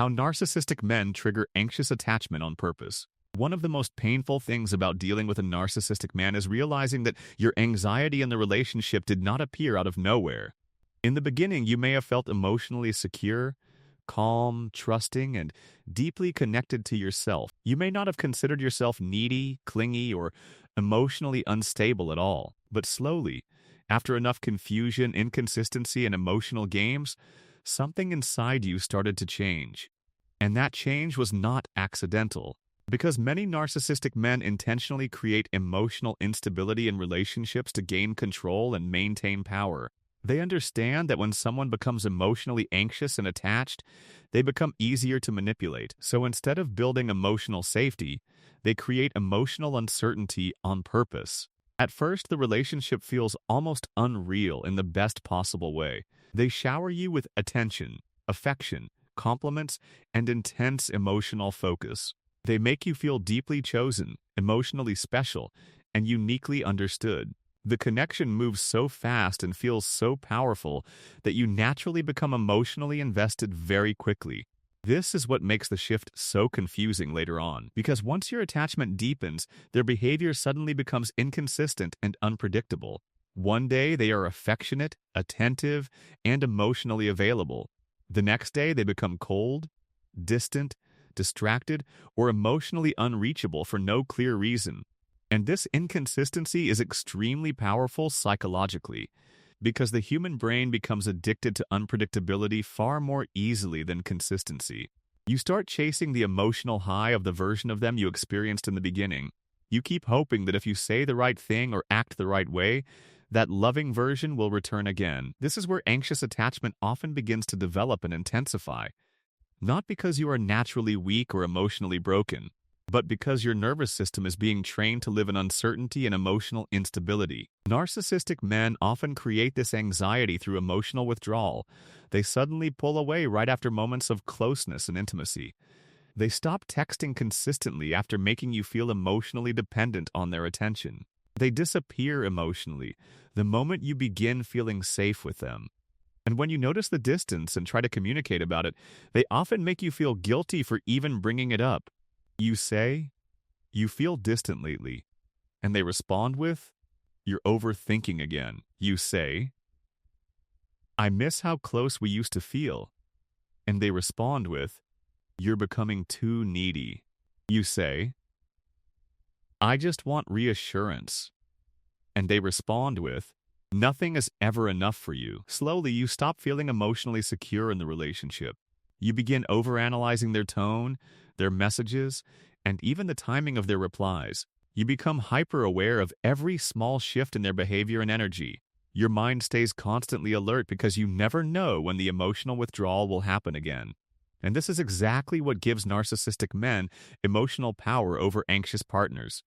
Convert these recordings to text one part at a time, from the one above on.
How narcissistic men trigger anxious attachment on purpose. One of the most painful things about dealing with a narcissistic man is realizing that your anxiety in the relationship did not appear out of nowhere. In the beginning, you may have felt emotionally secure, calm, trusting, and deeply connected to yourself. You may not have considered yourself needy, clingy, or emotionally unstable at all. But slowly, after enough confusion, inconsistency, and emotional games, something inside you started to change. And that change was not accidental. Because many narcissistic men intentionally create emotional instability in relationships to gain control and maintain power. They understand that when someone becomes emotionally anxious and attached, they become easier to manipulate. So instead of building emotional safety, they create emotional uncertainty on purpose. At first, the relationship feels almost unreal in the best possible way. They shower you with attention, affection, compliments, and intense emotional focus. They make you feel deeply chosen, emotionally special, and uniquely understood. The connection moves so fast and feels so powerful that you naturally become emotionally invested very quickly. This is what makes the shift so confusing later on, because once your attachment deepens, their behavior suddenly becomes inconsistent and unpredictable. One day they are affectionate, attentive, and emotionally available. The next day they become cold, distant, distracted, or emotionally unreachable for no clear reason. And this inconsistency is extremely powerful psychologically, because the human brain becomes addicted to unpredictability far more easily than consistency. You start chasing the emotional high of the version of them you experienced in the beginning. You keep hoping that if you say the right thing or act the right way, that loving version will return again. This is where anxious attachment often begins to develop and intensify. Not because you are naturally weak or emotionally broken, but because your nervous system is being trained to live in uncertainty and emotional instability. Narcissistic men often create this anxiety through emotional withdrawal. They suddenly pull away right after moments of closeness and intimacy. They stop texting consistently after making you feel emotionally dependent on their attention. They disappear emotionally the moment you begin feeling safe with them. And when you notice the distance and try to communicate about it, they often make you feel guilty for even bringing it up. You say, "You feel distant lately," and they respond with, "You're overthinking again." You say, "I miss how close we used to feel," and they respond with, "You're becoming too needy." You say, "I just want reassurance," and they respond with, "Nothing is ever enough for you." Slowly, you stop feeling emotionally secure in the relationship. You begin overanalyzing their tone, their messages, and even the timing of their replies. You become hyper-aware of every small shift in their behavior and energy. Your mind stays constantly alert because you never know when the emotional withdrawal will happen again. And this is exactly what gives narcissistic men emotional power over anxious partners.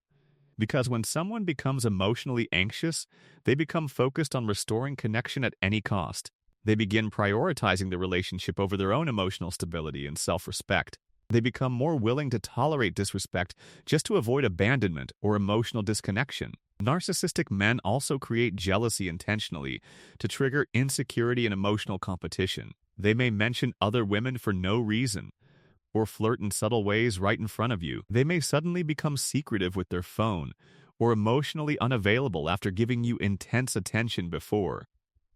Because when someone becomes emotionally anxious, they become focused on restoring connection at any cost. They begin prioritizing the relationship over their own emotional stability and self-respect. They become more willing to tolerate disrespect just to avoid abandonment or emotional disconnection. Narcissistic men also create jealousy intentionally to trigger insecurity and emotional competition. They may mention other women for no reason, or flirt in subtle ways right in front of you. They may suddenly become secretive with their phone, or emotionally unavailable after giving you intense attention before.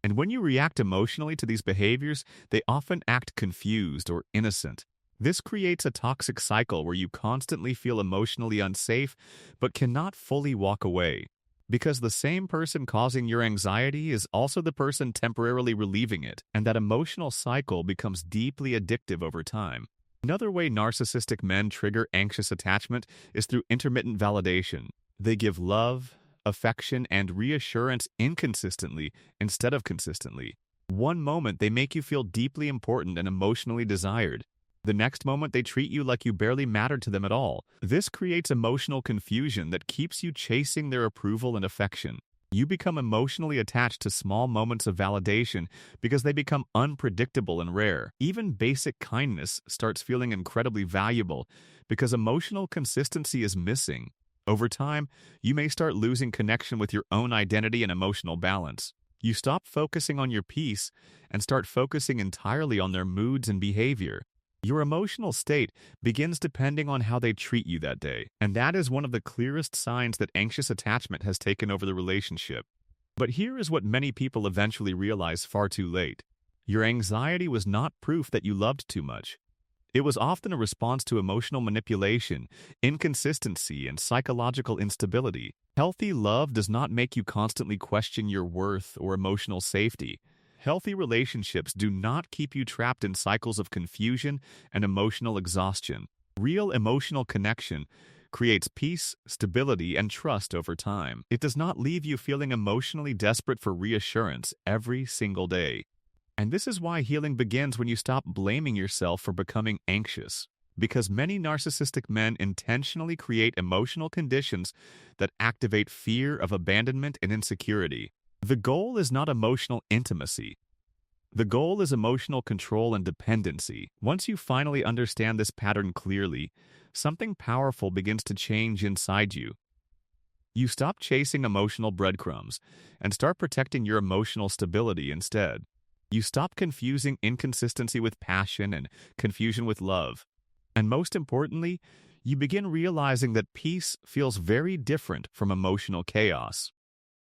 And when you react emotionally to these behaviors, they often act confused or innocent. This creates a toxic cycle where you constantly feel emotionally unsafe, but cannot fully walk away. Because the same person causing your anxiety is also the person temporarily relieving it, and that emotional cycle becomes deeply addictive over time. Another way narcissistic men trigger anxious attachment is through intermittent validation. They give love, affection, and reassurance inconsistently instead of consistently. One moment they make you feel deeply important and emotionally desired. The next moment they treat you like you barely matter to them at all. This creates emotional confusion that keeps you chasing their approval and affection. You become emotionally attached to small moments of validation because they become unpredictable and rare. Even basic kindness starts feeling incredibly valuable because emotional consistency is missing. Over time, you may start losing connection with your own identity and emotional balance. You stop focusing on your peace and start focusing entirely on their moods and behavior. Your emotional state begins depending on how they treat you that day, and that is one of the clearest signs that anxious attachment has taken over the relationship. But here is what many people eventually realize far too late. Your anxiety was not proof that you loved too much. It was often a response to emotional manipulation, inconsistency, and psychological instability. Healthy love does not make you constantly question your worth or emotional safety. Healthy relationships do not keep you trapped in cycles of confusion and emotional exhaustion. Real emotional connection creates peace, stability, and trust over time. It does not leave you feeling emotionally desperate for reassurance every single day. And this is why healing begins when you stop blaming yourself for becoming anxious. Because many narcissistic men intentionally create emotional conditions that activate fear of abandonment and insecurity. The goal is not emotional intimacy. The goal is emotional control and dependency. Once you finally understand this pattern clearly, something powerful begins to change inside you. You stop chasing emotional breadcrumbs and start protecting your emotional stability instead. You stop confusing inconsistency with passion and confusion with love. And most importantly, you begin realizing that peace feels very different from emotional chaos.